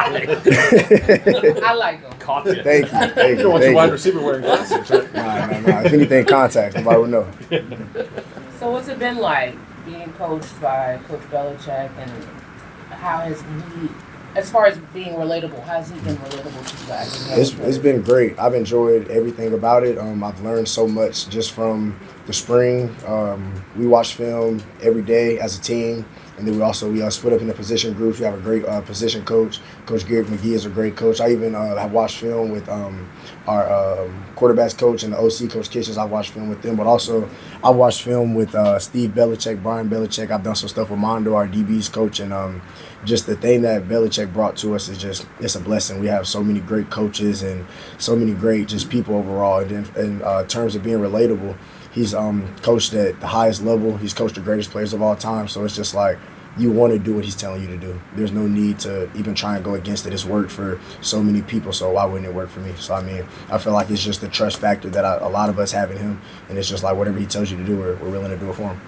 I like them. Caught you. Thank you. Thank you. You don't want your Thank wide you. receiver wearing glasses, right? Nah. If anything, contacts. Nobody would know. So what's it been like being coached by Coach Belichick, and how has he, as far as being relatable, how has he been relatable to you guys? It's been great. I've enjoyed everything about it. I've learned so much just from the spring. We watch film every day as a team, and then we split up into position groups. We have a great position coach. Coach Garrett McGee is a great coach. I even have watched film with our quarterbacks coach and the OC, Coach Kitchens. I watched film with them, but also I watched film with Steve Belichick, Brian Belichick. I've done some stuff with Mondo, our DB's coach, and just the thing that Belichick brought to us is just, it's a blessing. We have so many great coaches and so many great just people overall. And in terms of being relatable, he's coached at the highest level. He's coached the greatest players of all time. So it's just like, you want to do what he's telling you to do. There's no need to even try and go against it. It's worked for so many people, so why wouldn't it work for me? So, I mean, I feel like it's just the trust factor that a lot of us have in him, and it's just like whatever he tells you to do, we're willing to do it for him.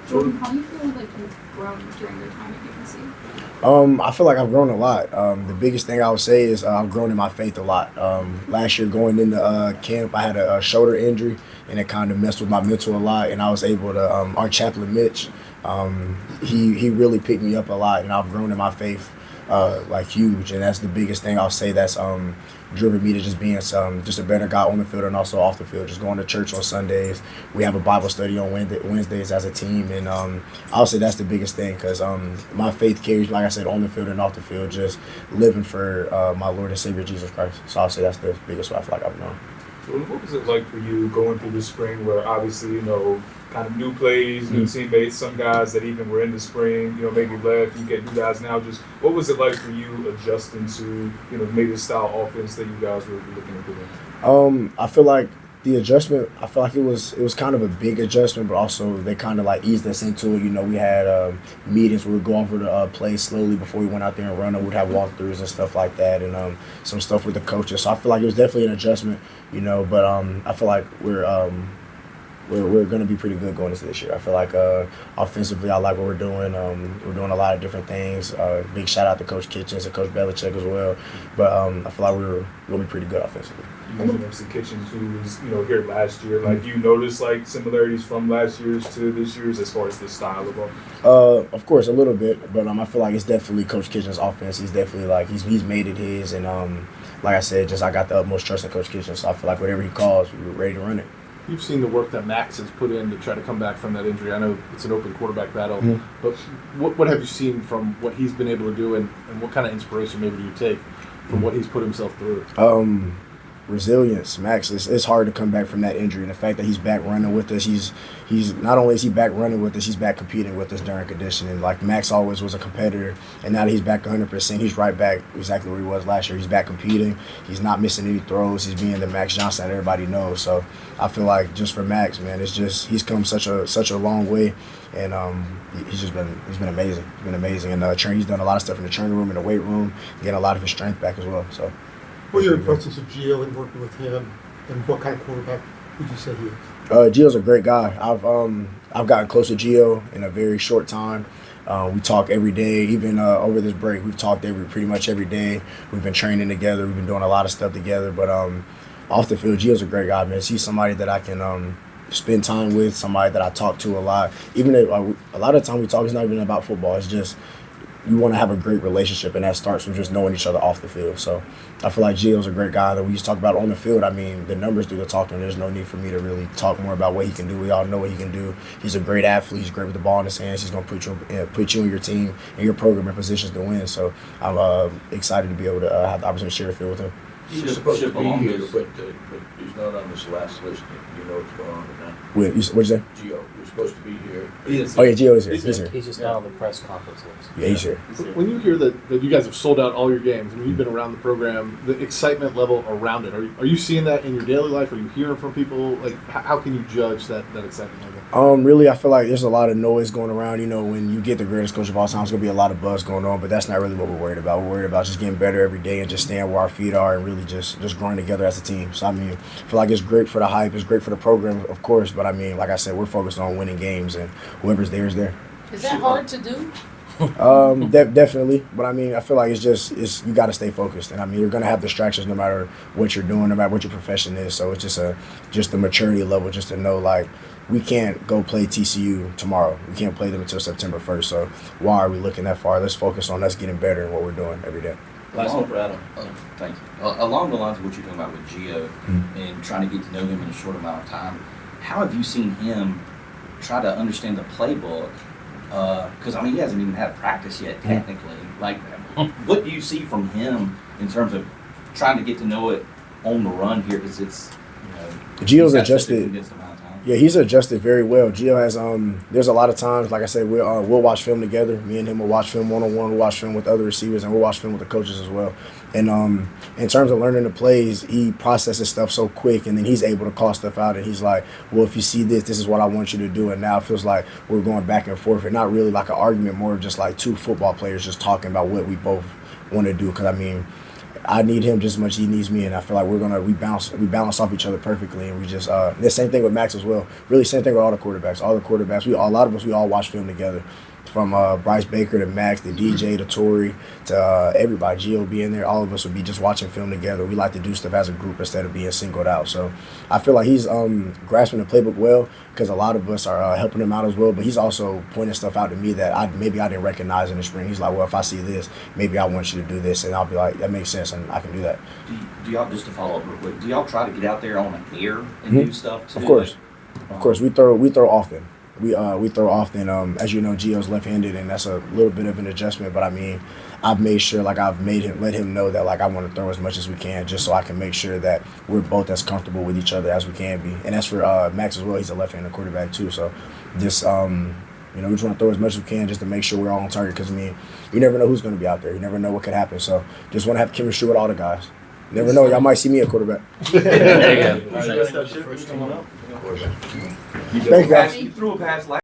Jordan, how do you feel like you've grown during your time at UNC? I feel like I've grown a lot. The biggest thing I would say is I've grown in my faith a lot. Last year going into camp, I had a shoulder injury, and it kind of messed with my mental a lot, and I was able to, our chaplain Mitch, he really picked me up a lot, and I've grown in my faith like huge, and that's the biggest thing I'll say that's driven me to just being just a better guy on the field and also off the field, just going to church on Sundays. We have a Bible study on Wednesdays as a team, and I'll say that's the biggest thing, because my faith carries, like I said, on the field and off the field, just living for my Lord and Savior Jesus Christ. So I'll say that's the biggest way I feel like I've grown. Jordan, what was it like for you going through the spring where obviously, you know, kind of new plays, new teammates, some guys that even were in the spring, you know, maybe left, you get new guys now. Just what was it like for you adjusting to, you know, maybe the style offense that you guys were looking at doing? I feel like the adjustment, I feel like it was kind of a big adjustment, but also they kind of like eased us into it. You know, we had meetings where we'd go over the plays slowly before we went out there and run them. We'd have walkthroughs and stuff like that, and some stuff with the coaches. So I feel like it was definitely an adjustment, you know, but I feel like we're going to be pretty good going into this year. I feel like offensively, I like what we're doing. We're doing a lot of different things. Big shout out to Coach Kitchens and Coach Belichick as well. But I feel like we're going to be pretty good offensively. You mentioned MC Kitchens, who was, you know, here last year. Like, do you notice like similarities from last year's to this year's as far as the style of offense? Of course, a little bit, but I feel like it's definitely Coach Kitchens' offense. He's definitely like he's made it his, and like I said, just I got the utmost trust in Coach Kitchens. So I feel like whatever he calls, we're ready to run it. You've seen the work that Max has put in to try to come back from that injury. I know it's an open quarterback battle, but what have you seen from what he's been able to do, and what kind of inspiration maybe do you take from what he's put himself through? Resilience, Max. It's hard to come back from that injury, and the fact that he's back running with us, he's not only is he back running with us, he's back competing with us during conditioning. Like Max always was a competitor, and now that he's back 100%, he's right back exactly where he was last year. He's back competing. He's not missing any throws. He's being the Max Johnson that everybody knows. So I feel like just for Max, man, it's just he's come such a long way, and he's been amazing. He's been amazing, and he's done a lot of stuff in the training room, in the weight room, getting a lot of his strength back as well. So. What are your impressions of Gio and working with him, and what kind of quarterback would you say he is? Gio's a great guy. I've gotten close to Gio in a very short time. We talk every day, even over this break. We've talked pretty much every day. We've been training together. We've been doing a lot of stuff together. But off the field, Gio's a great guy, man. He's somebody that I can spend time with, somebody that I talk to a lot. Even if, a lot of the time we talk, it's not even about football. It's just you want to have a great relationship, and that starts with just knowing each other off the field. So I feel like Gio's a great guy that we used to talk about on the field. I mean, the numbers do the talking. There's no need for me to really talk more about what he can do. We all know what he can do. He's a great athlete. He's great with the ball in his hands. He's going to put you and your team and your program in positions to win. So I'm excited to be able to have the opportunity to share the field with him. He's supposed to be here, but he's not on this last list. You know what's going on with that? What'd you say? Gio, you're supposed to be here. Oh yeah, Gio is here. He's here. He's just not on the press conference list. Yeah, he's here. When you hear that you guys have sold out all your games, and you've been around the program, the excitement level around it, are you seeing that in your daily life? Are you hearing from people? Like, how can you judge that excitement level? Really, I feel like there's a lot of noise going around. You know, when you get the greatest coach of all time, there's going to be a lot of buzz going on, but that's not really what we're worried about. We're worried about just getting better every day and just staying where our feet are and really just growing together as a team. So, I mean, I feel like it's great for the hype. It's great for the program, of course, but, I mean, like I said, we're focused on winning games, and whoever's there is there. Is that hard to do? Definitely, but I mean, I feel like it's you got to stay focused, and I mean, you're gonna have distractions no matter what you're doing, no matter what your profession is. So it's just the maturity level, just to know like we can't go play TCU tomorrow. We can't play them until September 1st. So why are we looking that far? Let's focus on us getting better in what we're doing every day. Last one for Adam. Thank you. Along the lines of what you're talking about with Gio and trying to get to know him in a short amount of time, how have you seen him try to understand the playbook? Because I mean, he hasn't even had practice yet, technically. Like, what do you see from him in terms of trying to get to know it on the run here? Because it's, Gio's he's got such a adjusted. condensed amount of time. Yeah, he's adjusted very well. Gio has there's a lot of times, like I said, we'll watch film together. Me and him will watch film one-on-one. We'll watch film with other receivers, and we'll watch film with the coaches as well. And in terms of learning the plays, he processes stuff so quick, and then he's able to call stuff out. And he's like, well, if you see this is what I want you to do. And now it feels like we're going back and forth, and not really like an argument, more of just like two football players just talking about what we both want to do. Because I mean, I need him just as much as he needs me, and I feel like we balance off each other perfectly, and we just the same thing with Max as well. Really, same thing with all the quarterbacks. All the quarterbacks, a lot of us, we all watch film together, from Bryce Baker to Max to DJ to Torrey to everybody. Gio being there, all of us would be just watching film together. We like to do stuff as a group instead of being singled out. So I feel like he's grasping the playbook well, because a lot of us are helping him out as well. But he's also pointing stuff out to me that maybe I didn't recognize in the spring. He's like, well, if I see this, maybe I want you to do this, and I'll be like, that makes sense, and I can do that. Do y'all, just to follow up real quick, do y'all try to get out there on the air and do stuff too? Of course, we throw often. We throw often. As you know, Gio's left-handed, and that's a little bit of an adjustment. But I mean, I've made sure, like let him know that like I want to throw as much as we can, just so I can make sure that we're both as comfortable with each other as we can be. And as for Max as well, he's a left-handed quarterback too. So just we just want to throw as much as we can just to make sure we're all on target. Because I mean, you never know who's going to be out there. You never know what could happen. So just want to have chemistry with all the guys. You never know. Y'all might see me at quarterback. There you go. First team up. Thanks, guys. You threw a pass